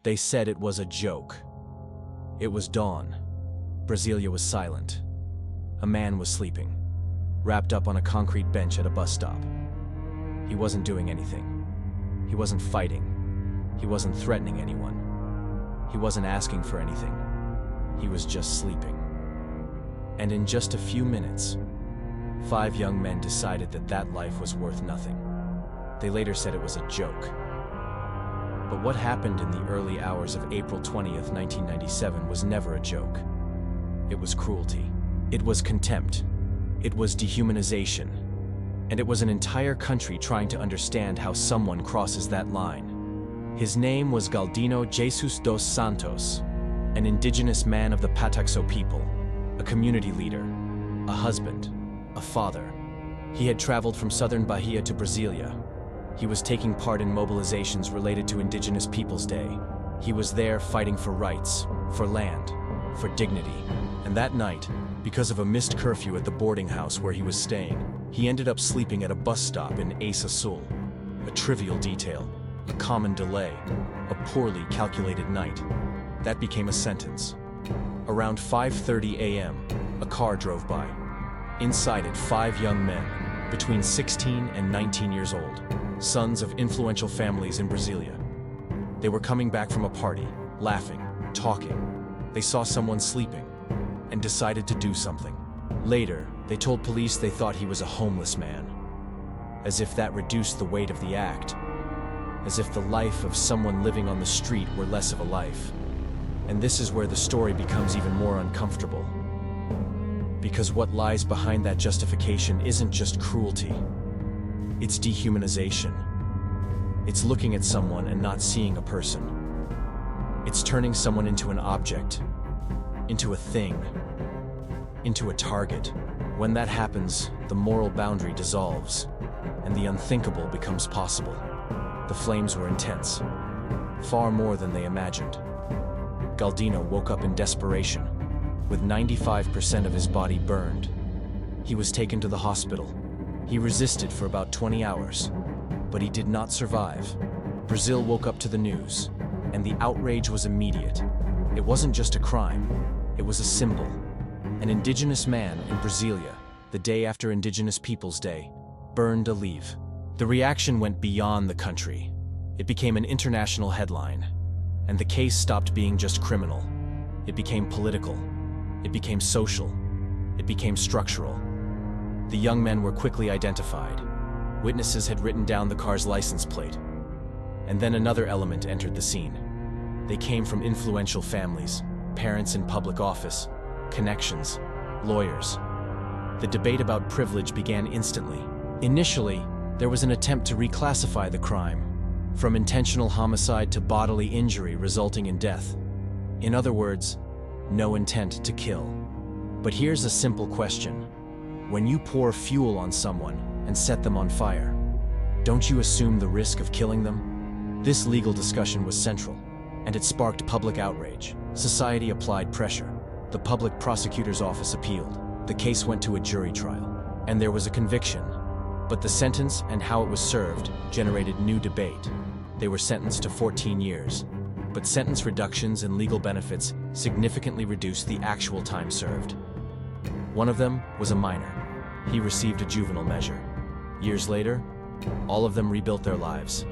They said it was a joke. It was dawn. Brasilia was silent. A man was sleeping, wrapped up on a concrete bench at a bus stop. He wasn't doing anything. He wasn't fighting. He wasn't threatening anyone. He wasn't asking for anything. He was just sleeping. And in just a few minutes, 5 young men decided that that life was worth nothing. They later said it was a joke. But what happened in the early hours of April 20th, 1997 was never a joke. It was cruelty. It was contempt. It was dehumanization. And it was an entire country trying to understand how someone crosses that line. His name was Galdino Jesus dos Santos, an indigenous man of the Pataxo people, a community leader, a husband, a father. He had traveled from southern Bahia to Brasilia. He was taking part in mobilizations related to Indigenous Peoples Day. He was there fighting for rights, for land, for dignity. And that night, because of a missed curfew at the boarding house where he was staying, he ended up sleeping at a bus stop in Asa Sul. A trivial detail, a common delay, a poorly calculated night. That became a sentence. Around 5:30 a.m., a car drove by. Inside it, 5 young men, between 16 and 19 years old, sons of influential families in Brasilia. They were coming back from a party, laughing, talking. They saw someone sleeping and decided to do something. Later, they told police they thought he was a homeless man. As if that reduced the weight of the act. As if the life of someone living on the street were less of a life. And this is where the story becomes even more uncomfortable. Because what lies behind that justification isn't just cruelty. It's dehumanization. It's looking at someone and not seeing a person. It's turning someone into an object, into a thing, into a target. When that happens, the moral boundary dissolves, and the unthinkable becomes possible. The flames were intense, far more than they imagined. Galdino woke up in desperation, with 95% of his body burned. He was taken to the hospital. He resisted for about 20 hours, but he did not survive. Brazil woke up to the news, and the outrage was immediate. It wasn't just a crime, it was a symbol. An indigenous man in Brasilia, the day after Indigenous Peoples Day, burned a leaf. The reaction went beyond the country. It became an international headline. And the case stopped being just criminal. It became political. It became social. It became structural. The young men were quickly identified. Witnesses had written down the car's license plate. And then another element entered the scene. They came from influential families, parents in public office, connections, lawyers. The debate about privilege began instantly. Initially, there was an attempt to reclassify the crime, from intentional homicide to bodily injury resulting in death. In other words, no intent to kill. But here's a simple question. When you pour fuel on someone and set them on fire, don't you assume the risk of killing them? This legal discussion was central, and it sparked public outrage. Society applied pressure. The public prosecutor's office appealed. The case went to a jury trial, and there was a conviction. But the sentence and how it was served generated new debate. They were sentenced to 14 years, but sentence reductions and legal benefits significantly reduced the actual time served. One of them was a minor. He received a juvenile measure. Years later, all of them rebuilt their lives.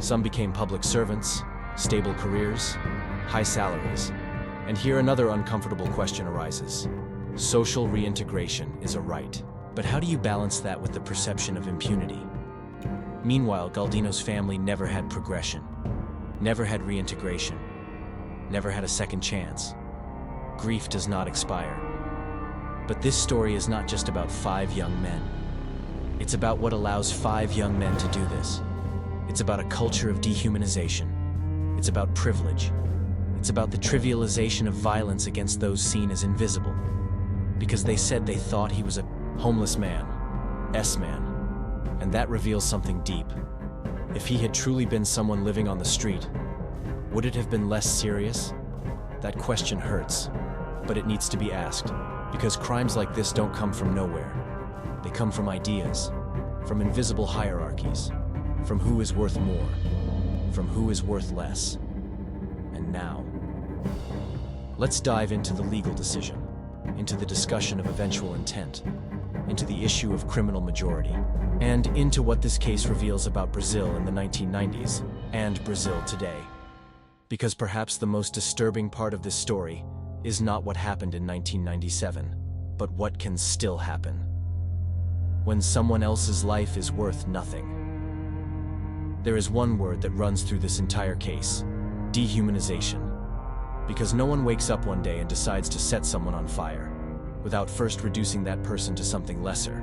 Some became public servants, stable careers, high salaries. And here another uncomfortable question arises. Social reintegration is a right, but how do you balance that with the perception of impunity? Meanwhile, Galdino's family never had progression, never had reintegration, never had a second chance. Grief does not expire. But this story is not just about 5 young men. It's about what allows 5 young men to do this. It's about a culture of dehumanization. It's about privilege. It's about the trivialization of violence against those seen as invisible. Because they said they thought he was a homeless man, S-man. And that reveals something deep. If he had truly been someone living on the street, would it have been less serious? That question hurts, but it needs to be asked. Because crimes like this don't come from nowhere. They come from ideas, from invisible hierarchies, from who is worth more, from who is worth less. And now. Let's dive into the legal decision, into the discussion of eventual intent, into the issue of criminal majority, and into what this case reveals about Brazil in the 1990s and Brazil today. Because perhaps the most disturbing part of this story is not what happened in 1997, but what can still happen when someone else's life is worth nothing. There is one word that runs through this entire case: dehumanization. Because no one wakes up one day and decides to set someone on fire without first reducing that person to something lesser.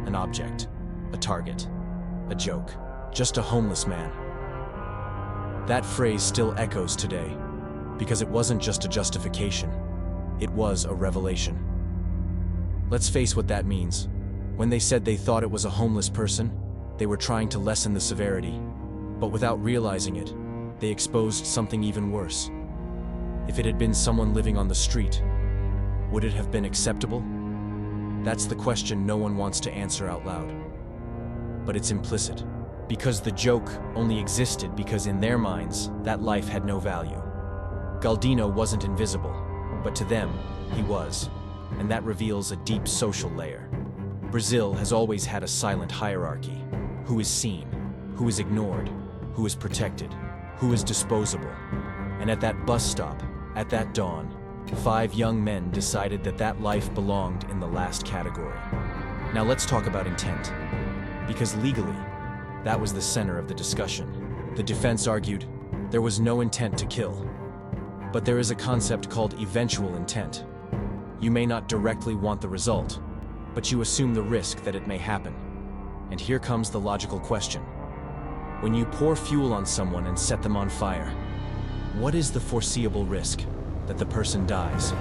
An object, a target, a joke, just a homeless man. That phrase still echoes today, because it wasn't just a justification, it was a revelation. Let's face what that means. When they said they thought it was a homeless person, they were trying to lessen the severity, but without realizing it, they exposed something even worse. If it had been someone living on the street, would it have been acceptable? That's the question no one wants to answer out loud. But it's implicit, because the joke only existed because in their minds, that life had no value. Galdino wasn't invisible, but to them, he was, and that reveals a deep social layer. Brazil has always had a silent hierarchy: who is seen, who is ignored, who is protected, who is disposable. And at that bus stop, at that dawn, 5 young men decided that that life belonged in the last category. Now let's talk about intent, because legally, that was the center of the discussion. The defense argued there was no intent to kill. But there is a concept called eventual intent. You may not directly want the result, but you assume the risk that it may happen. And here comes the logical question. When you pour fuel on someone and set them on fire, what is the foreseeable risk? That the person dies.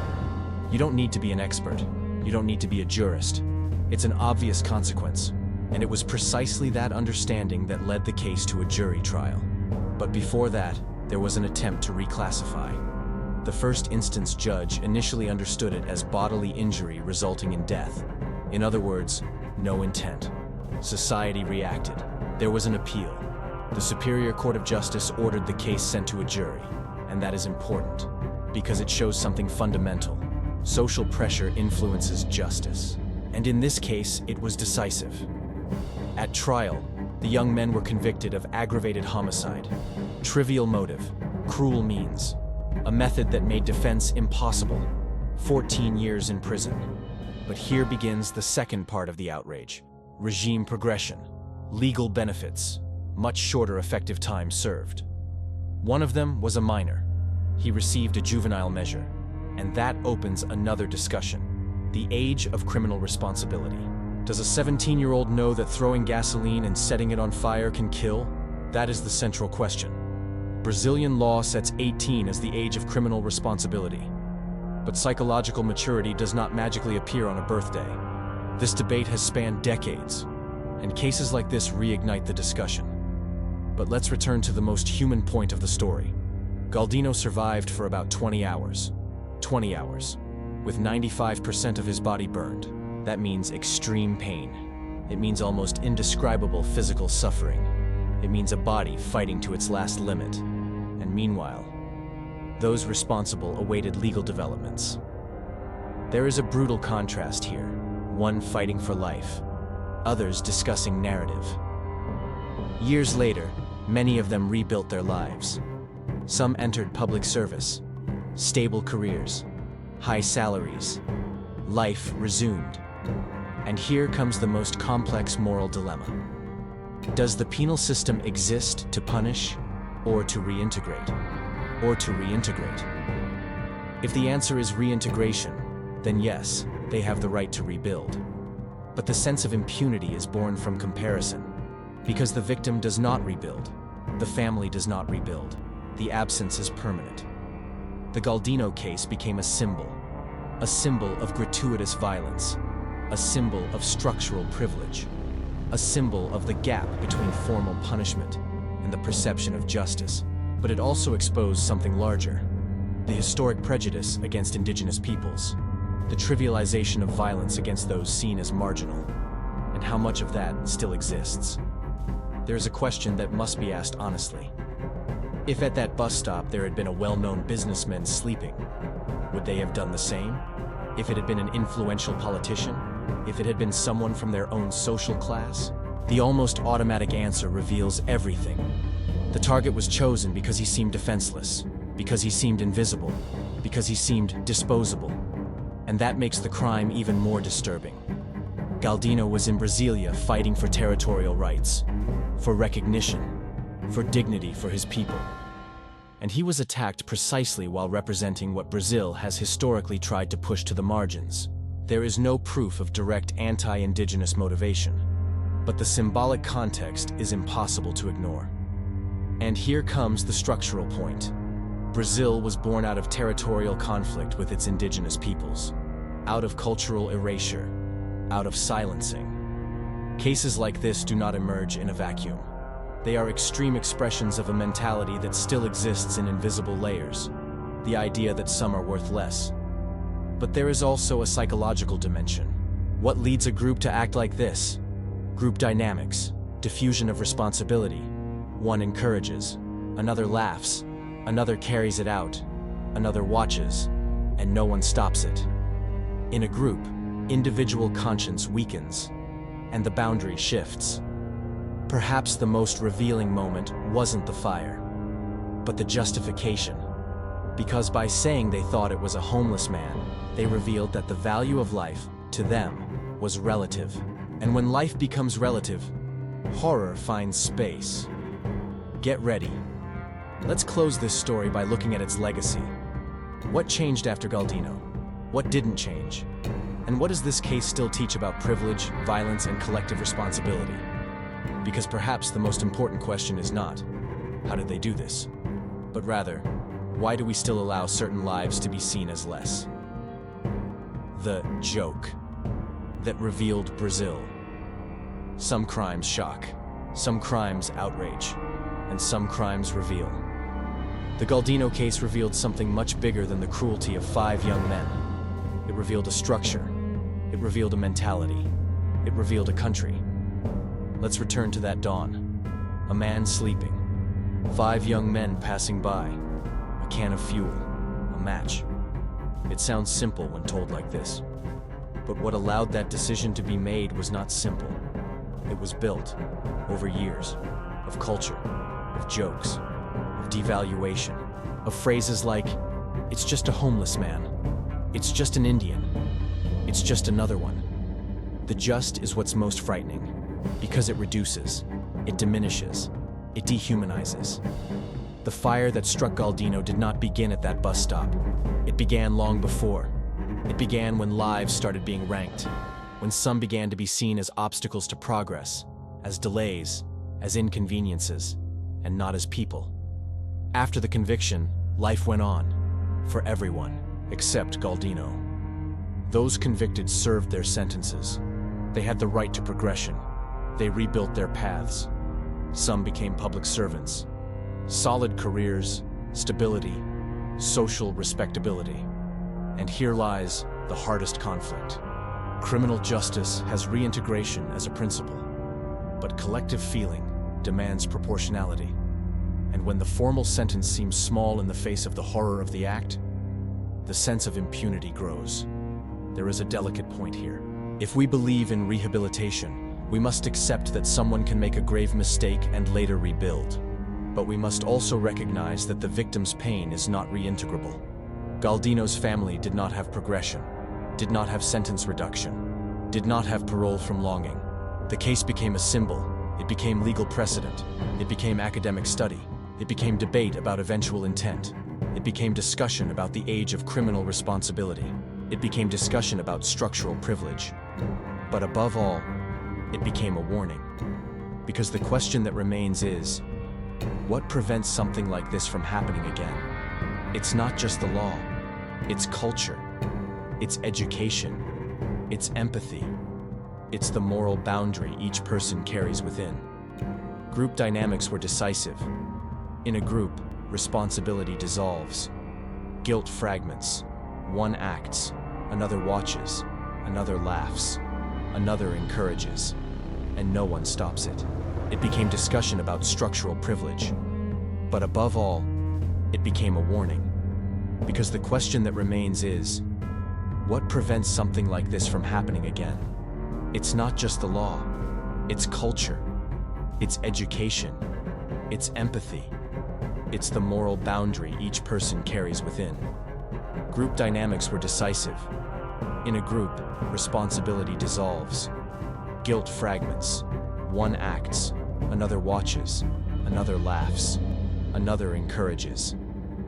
You don't need to be an expert. You don't need to be a jurist. It's an obvious consequence. And it was precisely that understanding that led the case to a jury trial. But before that, there was an attempt to reclassify. The first instance judge initially understood it as bodily injury resulting in death. In other words, no intent. Society reacted. There was an appeal. The Superior Court of Justice ordered the case sent to a jury. And that is important, because it shows something fundamental. Social pressure influences justice. And in this case, it was decisive. At trial, the young men were convicted of aggravated homicide, trivial motive, cruel means, a method that made defense impossible, 14 years in prison. But here begins the second part of the outrage: regime progression, legal benefits, much shorter effective time served. One of them was a minor. He received a juvenile measure, and that opens another discussion: the age of criminal responsibility. Does a 17-year-old know that throwing gasoline and setting it on fire can kill? That is the central question. Brazilian law sets 18 as the age of criminal responsibility. But psychological maturity does not magically appear on a birthday. This debate has spanned decades, and cases like this reignite the discussion. But let's return to the most human point of the story. Galdino survived for about 20 hours. 20 hours, with 95% of his body burned. That means extreme pain. It means almost indescribable physical suffering. It means a body fighting to its last limit. And meanwhile, those responsible awaited legal developments. There is a brutal contrast here, one fighting for life, others discussing narrative. Years later, many of them rebuilt their lives. Some entered public service, stable careers, high salaries. Life resumed. And here comes the most complex moral dilemma. Does the penal system exist to punish, or to reintegrate? Or to reintegrate? If the answer is reintegration, then yes, they have the right to rebuild. But the sense of impunity is born from comparison. Because the victim does not rebuild, the family does not rebuild, the absence is permanent. The Galdino case became a symbol of gratuitous violence, a symbol of structural privilege, a symbol of the gap between formal punishment and the perception of justice. But it also exposed something larger: the historic prejudice against indigenous peoples, the trivialization of violence against those seen as marginal, and how much of that still exists. There is a question that must be asked honestly. If at that bus stop there had been a well-known businessman sleeping, would they have done the same? If it had been an influential politician? If it had been someone from their own social class? The almost automatic answer reveals everything. The target was chosen because he seemed defenseless, because he seemed invisible, because he seemed disposable. And that makes the crime even more disturbing. Galdino was in Brasilia fighting for territorial rights, for recognition, for dignity for his people. And he was attacked precisely while representing what Brazil has historically tried to push to the margins. There is no proof of direct anti-indigenous motivation, but the symbolic context is impossible to ignore. And here comes the structural point. Brazil was born out of territorial conflict with its indigenous peoples, out of cultural erasure, out of silencing. Cases like this do not emerge in a vacuum. They are extreme expressions of a mentality that still exists in invisible layers, the idea that some are worth less. But there is also a psychological dimension. What leads a group to act like this? Group dynamics, diffusion of responsibility. One encourages, another laughs, another carries it out, another watches, and no one stops it. In a group, individual conscience weakens, and the boundary shifts. Perhaps the most revealing moment wasn't the fire, but the justification. Because by saying they thought it was a homeless man, they revealed that the value of life, to them, was relative. And when life becomes relative, horror finds space. Get ready. Let's close this story by looking at its legacy. What changed after Galdino? What didn't change? And what does this case still teach about privilege, violence, and collective responsibility? Because perhaps the most important question is not, how did they do this? But rather, why do we still allow certain lives to be seen as less? The joke that revealed Brazil. Some crimes shock, some crimes outrage, and some crimes reveal. The Galdino case revealed something much bigger than the cruelty of 5 young men. It revealed a structure. It revealed a mentality. It revealed a country. Let's return to that dawn. A man sleeping. 5 young men passing by. A can of fuel. A match. It sounds simple when told like this. But what allowed that decision to be made was not simple. It was built over years of culture, of jokes, of devaluation, of phrases like, "It's just a homeless man. It's just an Indian. It's just another one." The just is what's most frightening, because it reduces, it diminishes, it dehumanizes. The fire that struck Galdino did not begin at that bus stop. It began long before. It began when lives started being ranked, when some began to be seen as obstacles to progress, as delays, as inconveniences, and not as people. After the conviction, life went on, for everyone, except Galdino. Those convicted served their sentences. They had the right to progression. They rebuilt their paths. Some became public servants. Solid careers, stability, social respectability. And here lies the hardest conflict. Criminal justice has reintegration as a principle, but collective feeling demands proportionality. And when the formal sentence seems small in the face of the horror of the act, the sense of impunity grows. There is a delicate point here. If we believe in rehabilitation, we must accept that someone can make a grave mistake and later rebuild. But we must also recognize that the victim's pain is not reintegrable. Galdino's family did not have progression, did not have sentence reduction, did not have parole from longing. The case became a symbol. It became legal precedent. It became academic study. It became debate about eventual intent. It became discussion about the age of criminal responsibility. It became discussion about structural privilege. But above all, it became a warning. Because the question that remains is, what prevents something like this from happening again? It's not just the law. It's culture. It's education. It's empathy. It's the moral boundary each person carries within. Group dynamics were decisive. In a group, responsibility dissolves. Guilt fragments. One acts, another watches, another laughs, another encourages, and no one stops it. It became discussion about structural privilege. But above all, it became a warning. Because the question that remains is, what prevents something like this from happening again? It's not just the law, it's culture, it's education, it's empathy, it's the moral boundary each person carries within. Group dynamics were decisive. In a group, responsibility dissolves. Guilt fragments. One acts, another watches, another laughs, another encourages,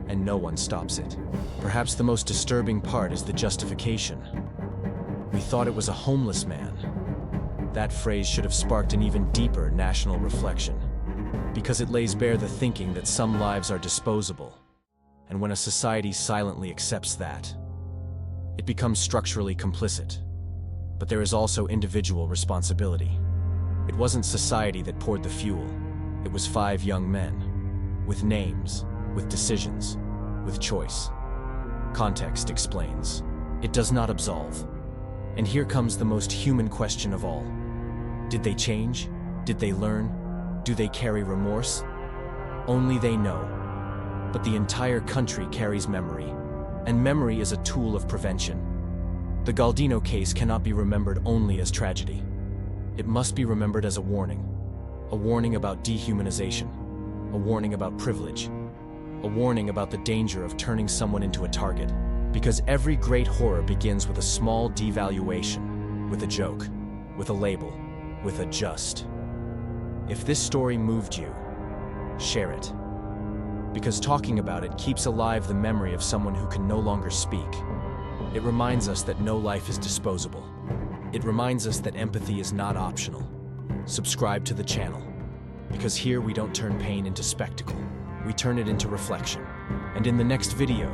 and no one stops it. Perhaps the most disturbing part is the justification. We thought it was a homeless man. That phrase should have sparked an even deeper national reflection, because it lays bare the thinking that some lives are disposable. And when a society silently accepts that, it becomes structurally complicit. But there is also individual responsibility. It wasn't society that poured the fuel. It was 5 young men, with names, with decisions, with choice. Context explains. It does not absolve. And here comes the most human question of all. Did they change? Did they learn? Do they carry remorse? Only they know. But the entire country carries memory, and memory is a tool of prevention. The Galdino case cannot be remembered only as tragedy. It must be remembered as a warning about dehumanization, a warning about privilege, a warning about the danger of turning someone into a target. Because every great horror begins with a small devaluation, with a joke, with a label, with a just. If this story moved you, share it. Because talking about it keeps alive the memory of someone who can no longer speak. It reminds us that no life is disposable. It reminds us that empathy is not optional. Subscribe to the channel, because here we don't turn pain into spectacle. We turn it into reflection. And in the next video,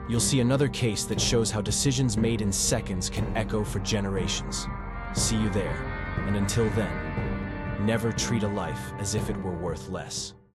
you'll see another case that shows how decisions made in seconds can echo for generations. See you there, and until then, never treat a life as if it were worth less.